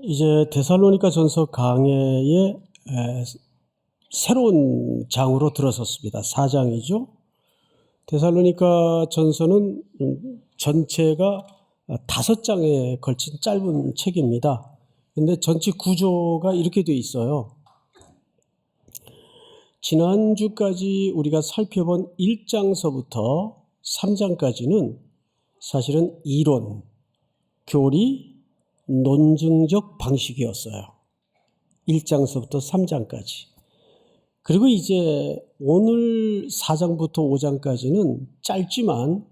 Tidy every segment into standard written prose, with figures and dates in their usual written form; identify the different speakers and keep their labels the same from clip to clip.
Speaker 1: 이제 데살로니가 전서 강해의 새로운 장으로 들어섰습니다. 4장이죠. 데살로니가 전서는 전체가 5장에 걸친 짧은 책입니다. 근데 전체 구조가 이렇게 되어 있어요. 지난주까지 우리가 살펴본 1장서부터 3장까지는 사실은 이론, 교리, 논증적 방식이었어요. 1장서부터 3장까지. 그리고 이제 오늘 4장부터 5장까지는 짧지만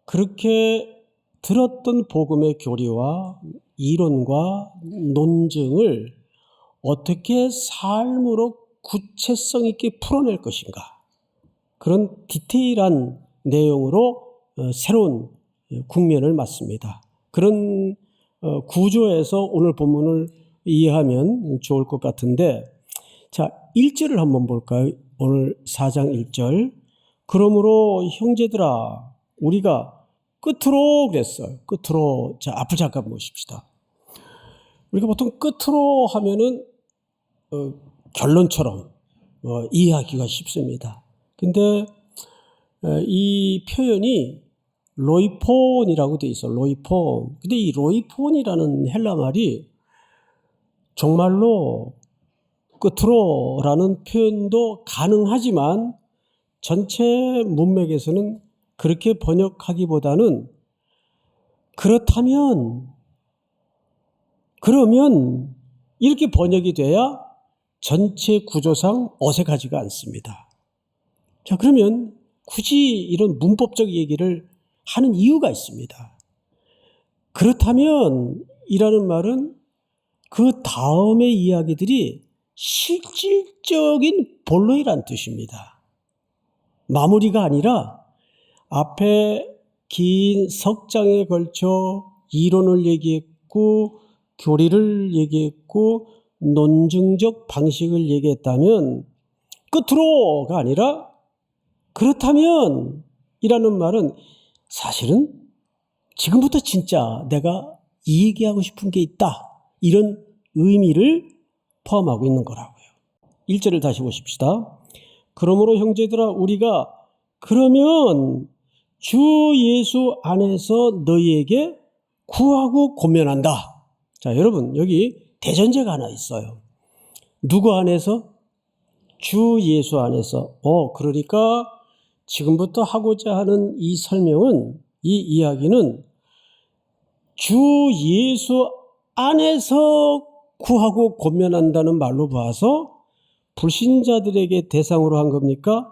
Speaker 1: 그렇게 들었던 복음의 교리와 이론과 논증을 어떻게 삶으로 구체성 있게 풀어낼 것인가, 그런 디테일한 내용으로 새로운 국면을 맞습니다. 그런 구조에서 오늘 본문을 이해하면 좋을 것 같은데, 자, 1절을 한번 볼까요? 오늘 4장 1절. 그러므로 형제들아, 우리가 끝으로 그랬어요. 끝으로. 자, 앞을 잠깐 보십시다. 우리가 보통 끝으로 하면은 결론처럼 이해하기가 쉽습니다. 근데 이 표현이 로이폰이라고 되어 있어요. 로이폰. 근데 이 로이폰이라는 헬라 말이 정말로 끝으로라는 표현도 가능하지만 전체 문맥에서는 그렇게 번역하기보다는 그러면 이렇게 번역이 돼야 전체 구조상 어색하지가 않습니다. 자, 그러면 굳이 이런 문법적 얘기를 하는 이유가 있습니다. 그렇다면 이라는 말은 그 다음의 이야기들이 실질적인 본론이란 뜻입니다. 마무리가 아니라 앞에 긴 석장에 걸쳐 이론을 얘기했고 교리를 얘기했고 논증적 방식을 얘기했다면 끝으로가 아니라 그렇다면 이라는 말은 사실은 지금부터 진짜 내가 이 얘기하고 싶은 게 있다, 이런 의미를 포함하고 있는 거라고요. 1절을 다시 보십시다. 그러므로 형제들아, 우리가 그러면 주 예수 안에서 너희에게 구하고 권면한다. 자, 여러분, 여기 대전제가 하나 있어요. 누구 안에서? 주 예수 안에서. 그러니까 지금부터 하고자 하는 이 설명은, 이 이야기는 주 예수 안에서 구하고 권면한다는 말로 봐서 불신자들에게 대상으로 한 겁니까?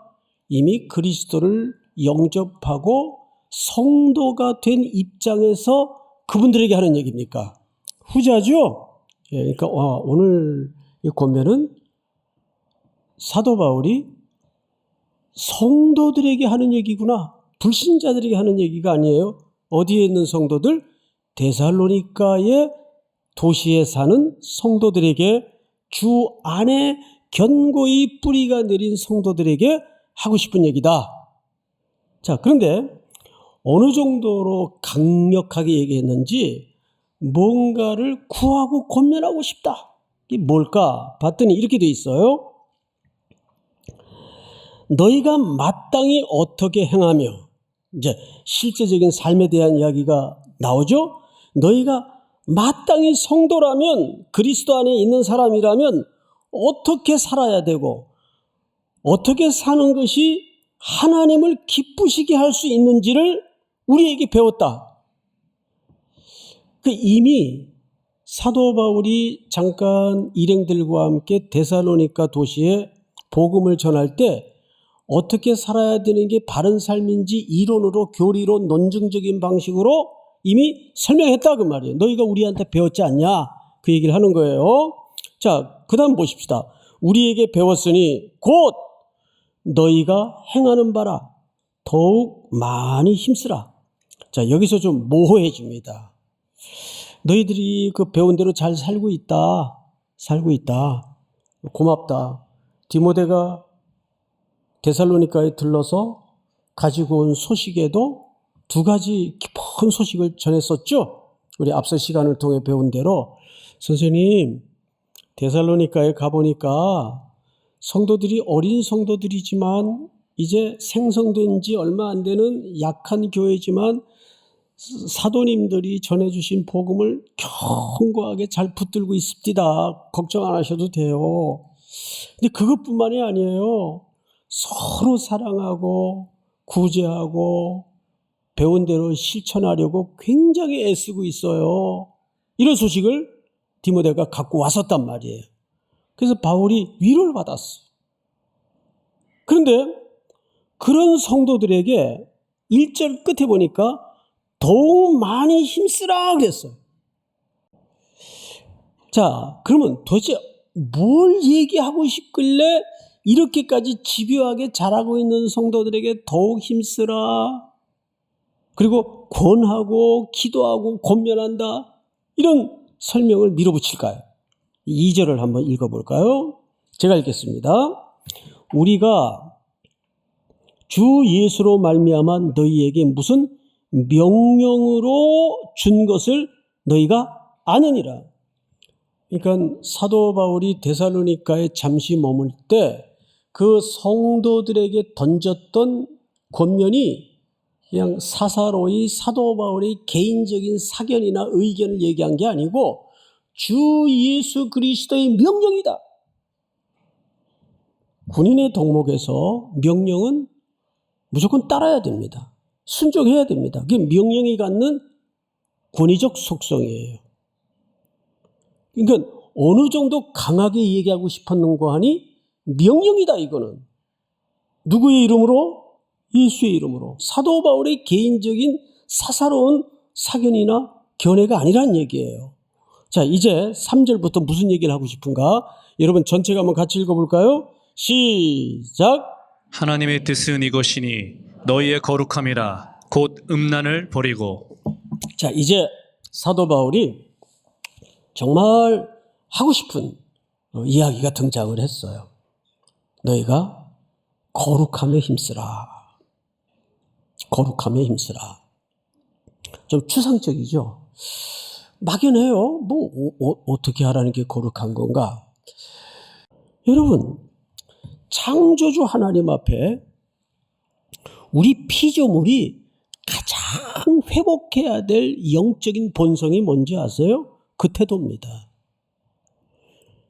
Speaker 1: 이미 그리스도를 영접하고 성도가 된 입장에서 그분들에게 하는 얘기입니까? 후자죠? 그러니까 오늘 이 권면은 사도 바울이 성도들에게 하는 얘기구나, 불신자들에게 하는 얘기가 아니에요. 어디에 있는 성도들? 데살로니가의 도시에 사는 성도들에게, 주 안에 견고히 뿌리가 내린 성도들에게 하고 싶은 얘기다. 자, 그런데 어느 정도로 강력하게 얘기했는지 뭔가를 구하고 권면하고 싶다. 이게 뭘까? 봤더니 이렇게 돼 있어요. 너희가 마땅히 어떻게 행하며, 이제 실제적인 삶에 대한 이야기가 나오죠. 너희가 마땅히 성도라면, 그리스도 안에 있는 사람이라면 어떻게 살아야 되고 어떻게 사는 것이 하나님을 기쁘시게 할 수 있는지를 우리에게 배웠다. 이미 사도 바울이 잠깐 일행들과 함께 데살로니가 도시에 복음을 전할 때 어떻게 살아야 되는 게 바른 삶인지 이론으로, 교리로, 논증적인 방식으로 이미 설명했다 그 말이에요. 너희가 우리한테 배웠지 않냐, 그 얘기를 하는 거예요. 자, 그 다음 보십시다. 우리에게 배웠으니 곧 너희가 행하는 바라 더욱 많이 힘쓰라. 자, 여기서 좀 모호해집니다. 너희들이 그 배운 대로 잘 살고 있다. 고맙다. 디모데가 데살로니가에 들러서 가지고 온 소식에도 2가지 깊은 소식을 전했었죠. 우리 앞서 시간을 통해 배운 대로 선생님 데살로니가에 가보니까 성도들이 어린 성도들이지만 이제 생성된 지 얼마 안 되는 약한 교회지만 사도님들이 전해주신 복음을 견고하게 잘 붙들고 있습니다. 걱정 안 하셔도 돼요. 근데 그것뿐만이 아니에요. 서로 사랑하고 구제하고 배운 대로 실천하려고 굉장히 애쓰고 있어요. 이런 소식을 디모데가 갖고 왔었단 말이에요. 그래서 바울이 위로를 받았어. 그런데 그런 성도들에게 1절 끝에 보니까 더욱 많이 힘쓰라 그랬어요. 자, 그러면 도대체 뭘 얘기하고 싶길래 이렇게까지 집요하게 잘하고 있는 성도들에게 더욱 힘쓰라, 그리고 권하고 기도하고 권면한다, 이런 설명을 밀어붙일까요? 2절을 한번 읽어볼까요? 제가 읽겠습니다. 우리가 주 예수로 말미암아 너희에게 무슨 명령으로 준 것을 너희가 아느니라. 그러니까 사도 바울이 데살로니가에 잠시 머물 때 그 성도들에게 던졌던 권면이 그냥 사사로이 사도 바울의 개인적인 사견이나 의견을 얘기한 게 아니고 주 예수 그리스도의 명령이다. 군인의 덕목에서 명령은 무조건 따라야 됩니다. 순종해야 됩니다. 그게 명령이 갖는 권위적 속성이에요. 그러니까 어느 정도 강하게 얘기하고 싶었는가 하니 명령이다 이거는. 누구의 이름으로? 예수의 이름으로. 사도 바울의 개인적인 사사로운 사견이나 견해가 아니란 얘기예요. 자, 이제 3절부터 무슨 얘기를 하고 싶은가? 여러분 전체가 한번 같이 읽어볼까요? 시작!
Speaker 2: 하나님의 뜻은 이것이니 너희의 거룩함이라 곧 음란을 버리고.
Speaker 1: 자, 이제 사도 바울이 정말 하고 싶은 이야기가 등장을 했어요. 너희가 거룩함에 힘쓰라. 거룩함에 힘쓰라. 좀 추상적이죠. 막연해요. 어떻게 하라는 게 거룩한 건가? 여러분, 창조주 하나님 앞에 우리 피조물이 가장 회복해야 될 영적인 본성이 뭔지 아세요? 그 태도입니다.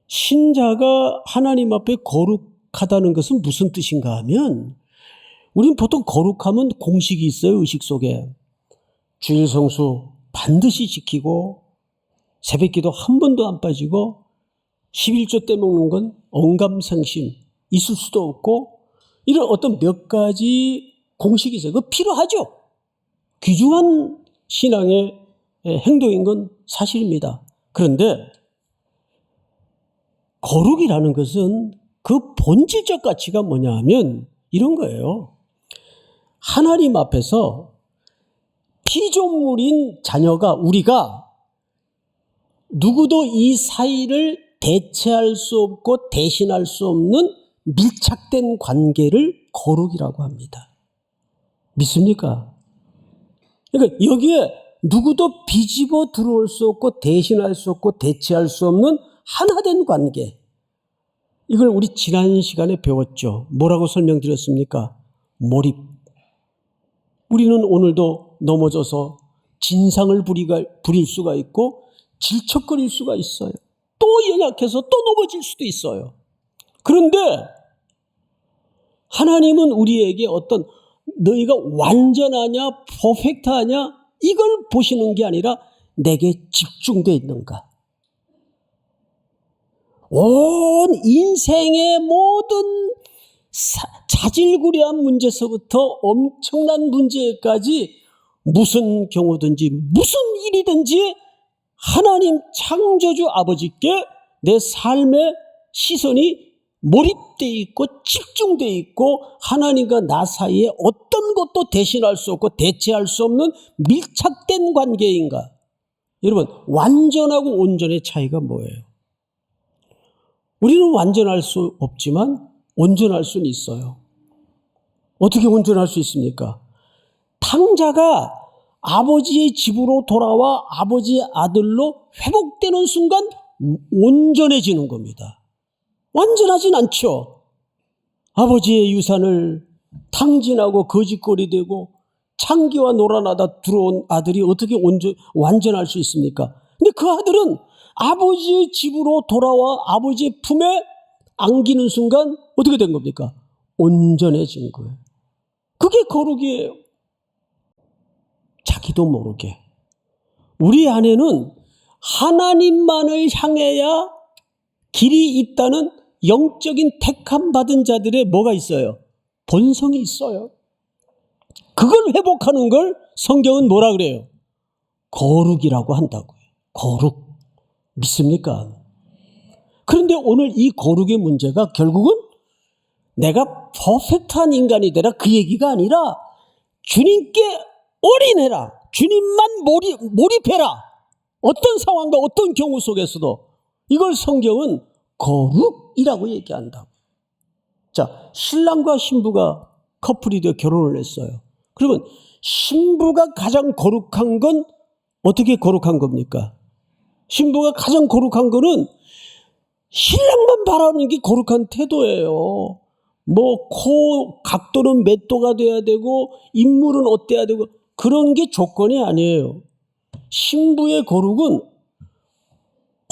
Speaker 1: 신자가 하나님 앞에 거룩하다는 것은 무슨 뜻인가 하면, 우리는 보통 거룩하면 공식이 있어요. 의식 속에 주일 성수 반드시 지키고, 새벽기도 한 번도 안 빠지고, 11조 떼먹는 건 언감생심 있을 수도 없고, 이런 어떤 몇 가지 공식이 있어요. 그거 필요하죠. 귀중한 신앙의 행동인 건 사실입니다. 그런데 거룩이라는 것은 그 본질적 가치가 뭐냐 하면 이런 거예요. 하나님 앞에서 피조물인 자녀가, 우리가 누구도 이 사이를 대체할 수 없고 대신할 수 없는 밀착된 관계를 거룩이라고 합니다. 믿습니까? 그러니까 여기에 누구도 비집어 들어올 수 없고 대신할 수 없고 대체할 수 없는 하나된 관계. 이걸 우리 지난 시간에 배웠죠. 뭐라고 설명드렸습니까? 몰입. 우리는 오늘도 넘어져서 진상을 부릴 수가 있고 질척거릴 수가 있어요. 또 연약해서 또 넘어질 수도 있어요. 그런데 하나님은 우리에게 어떤 너희가 완전하냐 퍼펙트하냐 이걸 보시는 게 아니라 내게 집중되어 있는가. 온 인생의 모든 자질구레한 문제서부터 엄청난 문제까지 무슨 경우든지 무슨 일이든지 하나님 창조주 아버지께 내 삶의 시선이 몰입되어 있고 집중되어 있고 하나님과 나 사이에 어떤 것도 대신할 수 없고 대체할 수 없는 밀착된 관계인가? 여러분, 완전하고 온전의 차이가 뭐예요? 우리는 완전할 수 없지만 온전할 수는 있어요. 어떻게 온전할 수 있습니까? 탕자가 아버지의 집으로 돌아와 아버지의 아들로 회복되는 순간 온전해지는 겁니다. 완전하진 않죠. 아버지의 유산을 탕진하고 거짓거리 되고 창기와 노란하다 들어온 아들이 어떻게 완전할 수 있습니까? 근데 그 아들은 아버지의 집으로 돌아와 아버지의 품에 안기는 순간 어떻게 된 겁니까? 온전해진 거예요. 그게 거룩이에요. 자기도 모르게. 우리 안에는 하나님만을 향해야 길이 있다는 영적인 택함 받은 자들의 뭐가 있어요? 본성이 있어요. 그걸 회복하는 걸 성경은 뭐라 그래요? 거룩이라고 한다고요. 거룩. 믿습니까? 그런데 오늘 이 거룩의 문제가 결국은 내가 퍼펙트한 인간이 되라 그 얘기가 아니라 주님께 올인해라. 주님만 몰입해라. 어떤 상황과 어떤 경우 속에서도 이걸 성경은 거룩이라고 얘기한다고. 자, 신랑과 신부가 커플이 되어 결혼을 했어요. 그러면 신부가 가장 거룩한 건 어떻게 거룩한 겁니까? 신부가 가장 거룩한 거는 신랑만 바라는 게 거룩한 태도예요. 뭐 코 각도는 몇 도가 돼야 되고 인물은 어때야 되고 그런 게 조건이 아니에요. 신부의 거룩은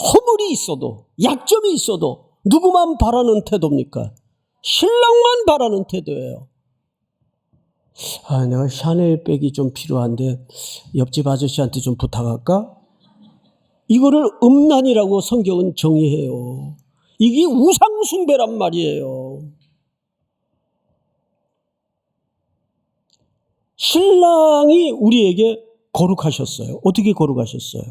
Speaker 1: 허물이 있어도 약점이 있어도 누구만 바라는 태도입니까? 신랑만 바라는 태도예요. 내가 샤넬백이 좀 필요한데 옆집 아저씨한테 좀 부탁할까? 이거를 음란이라고 성경은 정의해요. 이게 우상숭배란 말이에요. 신랑이 우리에게 거룩하셨어요. 어떻게 거룩하셨어요?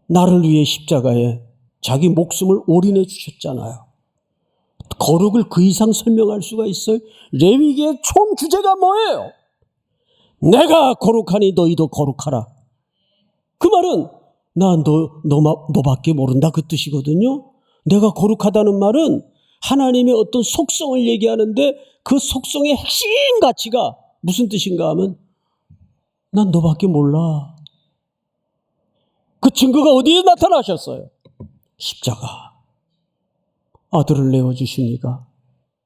Speaker 1: 나를 위해 십자가에 자기 목숨을 올인해 주셨잖아요. 거룩을 그 이상 설명할 수가 있어요? 레위기의 총 주제가 뭐예요? 내가 거룩하니 너희도 거룩하라. 그 말은 나 너밖에 모른다 그 뜻이거든요. 내가 거룩하다는 말은 하나님의 어떤 속성을 얘기하는데 그 속성의 핵심 가치가 무슨 뜻인가 하면 난 너밖에 몰라. 그 증거가 어디에 나타나셨어요? 십자가. 아들을 내어주시니까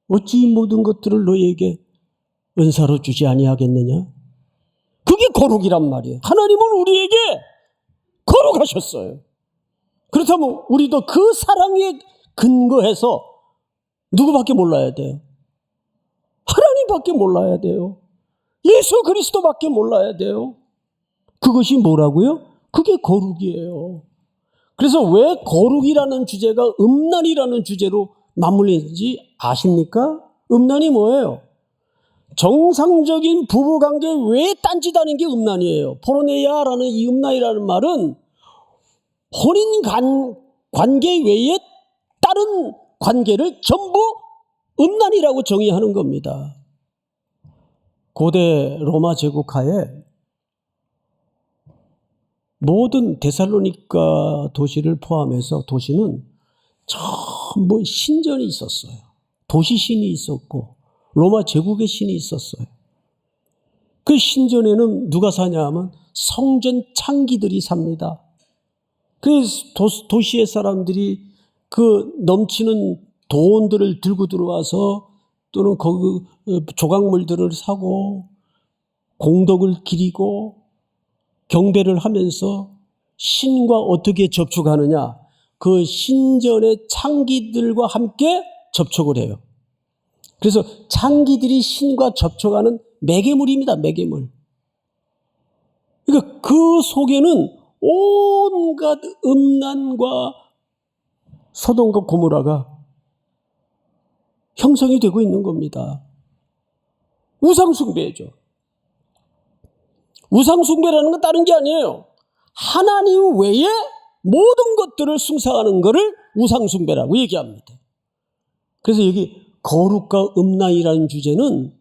Speaker 1: 어찌 이 모든 것들을 너에게 은사로 주지 아니하겠느냐? 그게 거룩이란 말이에요. 하나님은 우리에게 거룩하셨어요. 그렇다면 우리도 그 사랑에 근거해서 누구밖에 몰라야 돼요? 하나님밖에 몰라야 돼요. 예수 그리스도밖에 몰라야 돼요. 그것이 뭐라고요? 그게 거룩이에요. 그래서 왜 거룩이라는 주제가 음란이라는 주제로 맞물리는지 아십니까? 음란이 뭐예요? 정상적인 부부관계 왜 딴짓하는 게 음란이에요? 포르네야라는 이 음란이라는 말은 혼인 관계 외에 다른 관계를 전부 음란이라고 정의하는 겁니다. 고대 로마 제국하에 모든 데살로니가 도시를 포함해서 도시는 전부 신전이 있었어요. 도시신이 있었고 로마 제국의 신이 있었어요. 그 신전에는 누가 사냐 하면 성전 창기들이 삽니다. 그래서 도시의 사람들이 그 넘치는 돈들을 들고 들어와서 또는 거기 조각물들을 사고 공덕을 기리고 경배를 하면서 신과 어떻게 접촉하느냐? 그 신전의 창기들과 함께 접촉을 해요. 그래서 창기들이 신과 접촉하는 매개물입니다. 매개물. 그러니까 그 속에는 온갖 음란과 소돔과 고모라가 형성이 되고 있는 겁니다. 우상숭배죠. 우상숭배라는 건 다른 게 아니에요. 하나님 외에 모든 것들을 숭상하는 것을 우상숭배라고 얘기합니다. 그래서 여기 거룩과 음란이라는 주제는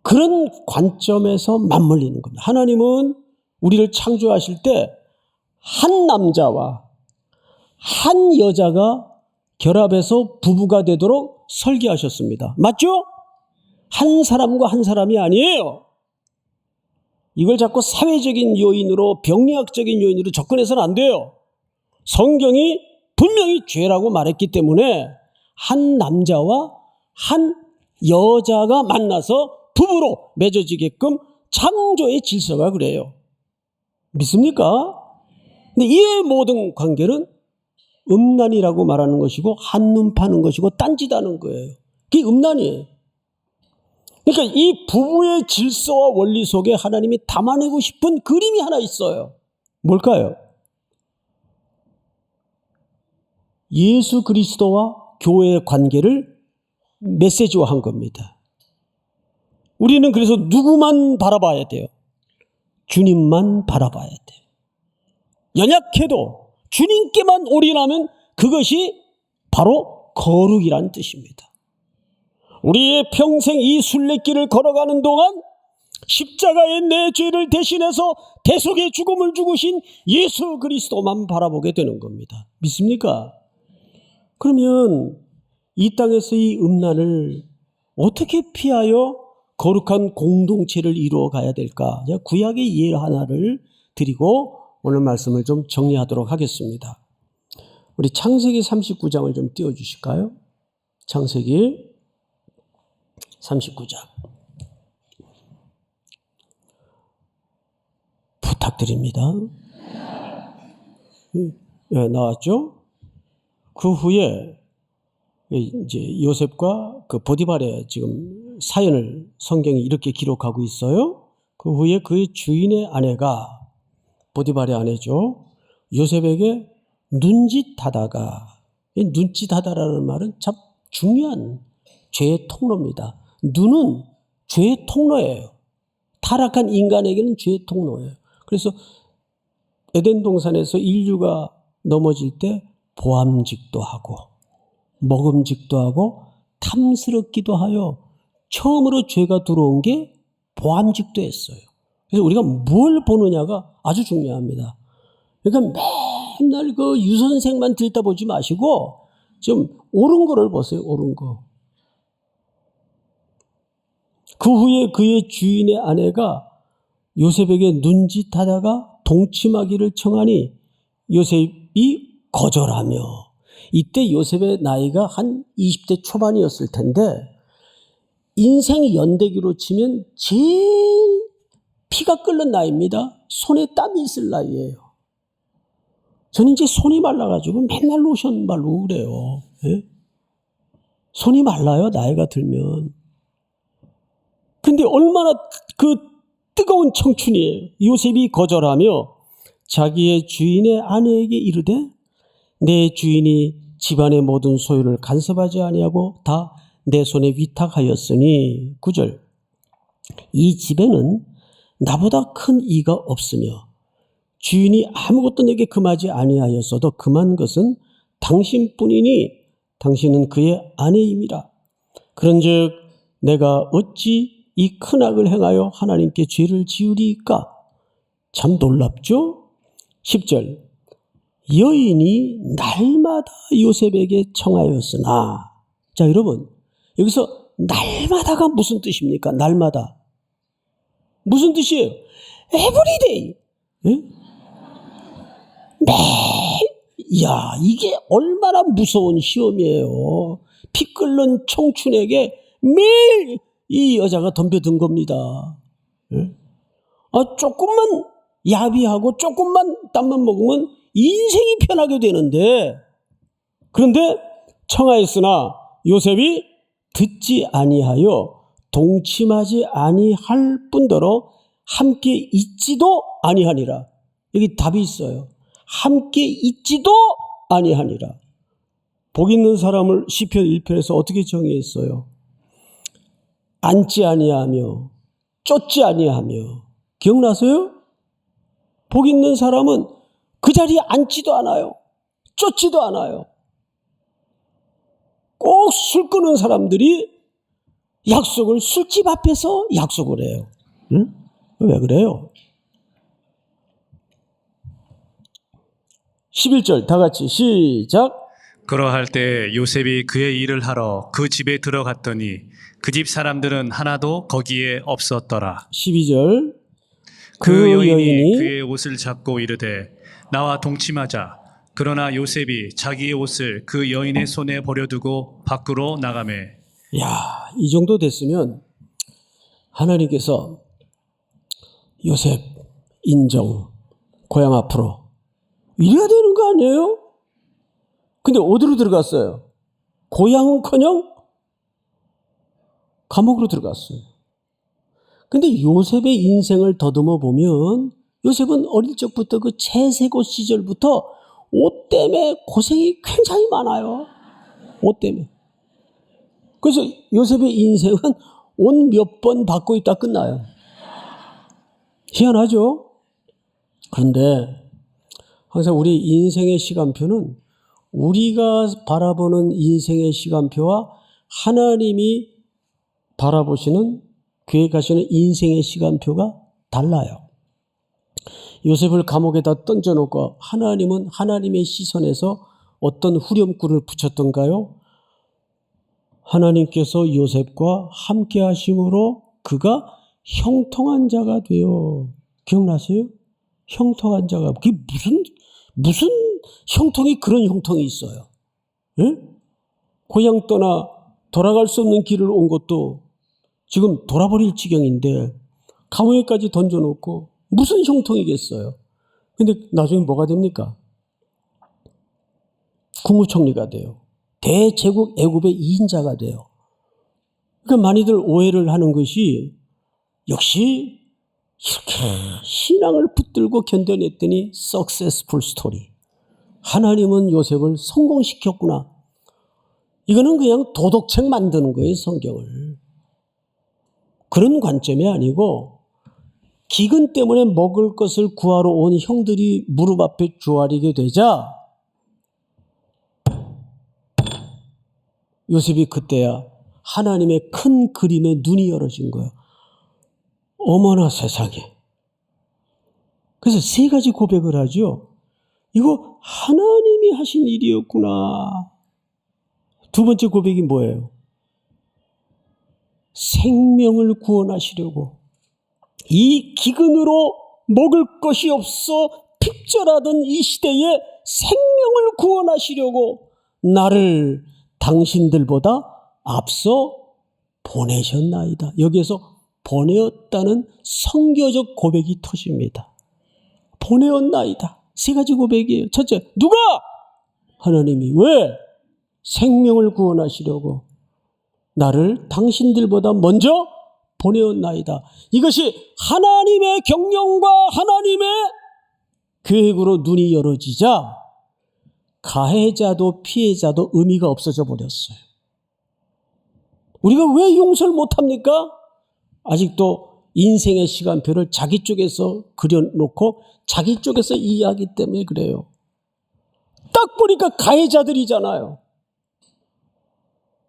Speaker 1: 그런 관점에서 맞물리는 겁니다. 하나님은 우리를 창조하실 때 한 남자와 한 여자가 결합해서 부부가 되도록 설계하셨습니다. 맞죠? 한 사람과 한 사람이 아니에요. 이걸 자꾸 사회적인 요인으로 병리학적인 요인으로 접근해서는 안 돼요. 성경이 분명히 죄라고 말했기 때문에 한 남자와 한 여자가 만나서 부부로 맺어지게끔 창조의 질서가 그래요. 믿습니까? 근데 이 모든 관계는 음란이라고 말하는 것이고 한눈 파는 것이고 딴짓하는 거예요. 그게 음란이에요. 그러니까 이 부부의 질서와 원리 속에 하나님이 담아내고 싶은 그림이 하나 있어요. 뭘까요? 예수 그리스도와 교회의 관계를 메시지화한 겁니다. 우리는 그래서 누구만 바라봐야 돼요? 주님만 바라봐야 돼요. 연약해도 주님께만 올인하면 그것이 바로 거룩이란 뜻입니다. 우리의 평생 이 순례길을 걸어가는 동안 십자가에 내 죄를 대신해서 대속의 죽음을 죽으신 예수 그리스도만 바라보게 되는 겁니다. 믿습니까? 그러면 이 땅에서 이 음란을 어떻게 피하여 거룩한 공동체를 이루어 가야 될까? 제가 구약의 예 하나를 드리고 오늘 말씀을 좀 정리하도록 하겠습니다. 우리 창세기 39장을 좀 띄워주실까요? 창세기 39장. 부탁드립니다. 네, 나왔죠? 그 후에 이제 요셉과 그 보디발의 지금 사연을 성경이 이렇게 기록하고 있어요. 그 후에 그의 주인의 아내가 보디발의 아내죠. 요셉에게 눈짓하다가, 눈짓하다라는 말은 참 중요한 죄의 통로입니다. 눈은 죄의 통로예요. 타락한 인간에게는 죄의 통로예요. 그래서 에덴 동산에서 인류가 넘어질 때 보암직도 하고 먹음직도 하고 탐스럽기도 하여 처음으로 죄가 들어온 게 보암직도 했어요. 그래서 우리가 뭘 보느냐가 아주 중요합니다. 그러니까 맨날 그 유선생만 들다 보지 마시고 좀 옳은 거를 보세요. 옳은 거. 그 후에 그의 주인의 아내가 요셉에게 눈짓하다가 동침하기를 청하니 요셉이 거절하며, 이때 요셉의 나이가 한 20대 초반이었을 텐데 인생 연대기로 치면 제일 피가 끓는 나이입니다. 손에 땀이 있을 나이예요. 저는 이제 손이 말라가지고 맨날 로션 바르고 그래요. 예? 손이 말라요, 나이가 들면. 근데 얼마나 그 뜨거운 청춘이에요. 요셉이 거절하며 자기의 주인의 아내에게 이르되 내 주인이 집안의 모든 소유를 간섭하지 아니하고 다 내 손에 위탁하였으니 9절 이 집에는 나보다 큰 이가 없으며 주인이 아무것도 내게 금하지 아니하였어도 금한 것은 당신뿐이니 당신은 그의 아내임이라. 그런즉 내가 어찌 이 큰 악을 행하여 하나님께 죄를 지으리까? 참 놀랍죠? 10절 여인이 날마다 요셉에게 청하였으나, 자 여러분 여기서 날마다가 무슨 뜻입니까? 날마다 무슨 뜻이에요? 에브리데이. 예? 야, 이게 얼마나 무서운 시험이에요. 피 끓는 청춘에게 매일 이 여자가 덤벼든 겁니다. 예? 조금만 야비하고 조금만 땀만 먹으면 인생이 편하게 되는데, 그런데 청하였으나 요셉이 듣지 아니하여 동침하지 아니할 뿐더러 함께 있지도 아니하니라. 여기 답이 있어요. 함께 있지도 아니하니라. 복 있는 사람을 시편 1편에서 어떻게 정의했어요? 앉지 아니하며 쫓지 아니하며. 기억나세요? 복 있는 사람은 그 자리에 앉지도 않아요. 쫓지도 않아요. 꼭 술 끊은 사람들이 약속을 술집 앞에서 약속을 해요. 응? 왜 그래요? 11절 다 같이 시작.
Speaker 2: 그러할 때 요셉이 그의 일을 하러 그 집에 들어갔더니 그 집 사람들은 하나도 거기에 없었더라.
Speaker 1: 12절
Speaker 2: 그 여인이
Speaker 1: 여인이
Speaker 2: 그의 옷을 잡고 이르되 나와 동침하자. 그러나 요셉이 자기의 옷을 그 여인의 손에 버려두고 밖으로 나가매.
Speaker 1: 야, 이 정도 됐으면 하나님께서 요셉 인정 고향 앞으로 이래야 되는 거 아니에요? 근데 어디로 들어갔어요? 고향은커녕 감옥으로 들어갔어요. 근데 요셉의 인생을 더듬어 보면 요셉은 어릴 적부터 그 채색옷 시절부터 옷 때문에 고생이 굉장히 많아요. 옷 때문에. 그래서 요셉의 인생은 옷 몇 번 받고 있다 끝나요. 희한하죠? 그런데 항상 우리 인생의 시간표는 우리가 바라보는 인생의 시간표와 하나님이 바라보시는 계획하시는 인생의 시간표가 달라요. 요셉을 감옥에다 던져놓고 하나님은 하나님의 시선에서 어떤 후렴구를 붙였던가요? 하나님께서 요셉과 함께 하심으로 그가 형통한 자가 되어. 기억나세요? 형통한 자가. 그게 무슨 형통이 그런 형통이 있어요? 예? 고향 떠나 돌아갈 수 없는 길을 온 것도 지금 돌아버릴 지경인데 감옥에까지 던져놓고 무슨 형통이겠어요? 근데 나중에 뭐가 됩니까? 국무총리가 돼요. 대제국 애굽의 2인자가 돼요. 그러니까 많이들 오해를 하는 것이 역시 이렇게 신앙을 붙들고 견뎌냈더니 successful story. 하나님은 요셉을 성공시켰구나. 이거는 그냥 도덕책 만드는 거예요, 성경을. 그런 관점이 아니고 기근 때문에 먹을 것을 구하러 온 형들이 무릎 앞에 주아리게 되자 요셉이 그때야 하나님의 큰 그림에 눈이 열어진 거예요. 어머나 세상에. 그래서 세 가지 고백을 하죠. 이거 하나님이 하신 일이었구나. 두 번째 고백이 뭐예요? 생명을 구원하시려고. 이 기근으로 먹을 것이 없어 핍절하던 이 시대에 생명을 구원하시려고 나를 당신들보다 앞서 보내셨나이다. 여기에서 보내었다는 성교적 고백이 터집니다. 보내었나이다. 세 가지 고백이에요. 첫째, 누가? 하나님이. 왜? 생명을 구원하시려고 나를 당신들보다 먼저 보내었나이다. 이것이 하나님의 경영과 하나님의 계획으로 눈이 열어지자 가해자도 피해자도 의미가 없어져 버렸어요. 우리가 왜 용서를 못합니까? 아직도 인생의 시간표를 자기 쪽에서 그려놓고 자기 쪽에서 이해하기 때문에 그래요. 딱 보니까 가해자들이잖아요.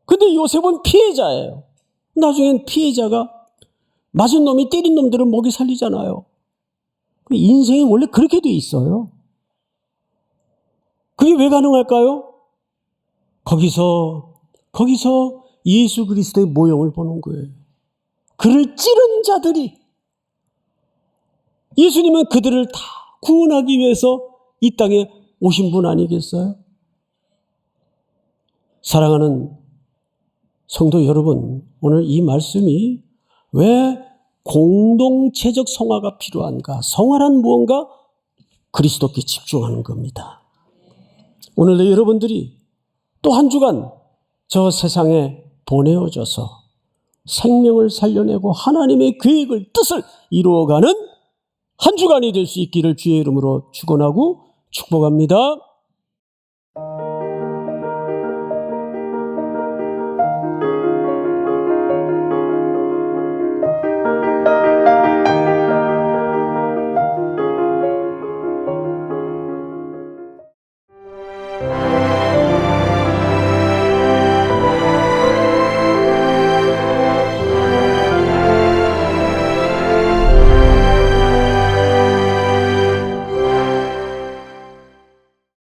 Speaker 1: 근데 요셉은 피해자예요. 나중엔 피해자가 맞은 놈이 때린 놈들은 먹이 살리잖아요. 인생이 원래 그렇게 돼 있어요. 그게 왜 가능할까요? 거기서 예수 그리스도의 모형을 보는 거예요. 그를 찌른 자들이 예수님은 그들을 다 구원하기 위해서 이 땅에 오신 분 아니겠어요? 사랑하는 성도 여러분, 오늘 이 말씀이 왜 공동체적 성화가 필요한가? 성화란 무언가? 그리스도께 집중하는 겁니다. 오늘도 여러분들이 또 한 주간 저 세상에 보내어져서 생명을 살려내고 하나님의 계획을, 뜻을 이루어가는 한 주간이 될 수 있기를 주의 이름으로 축원하고 축복합니다.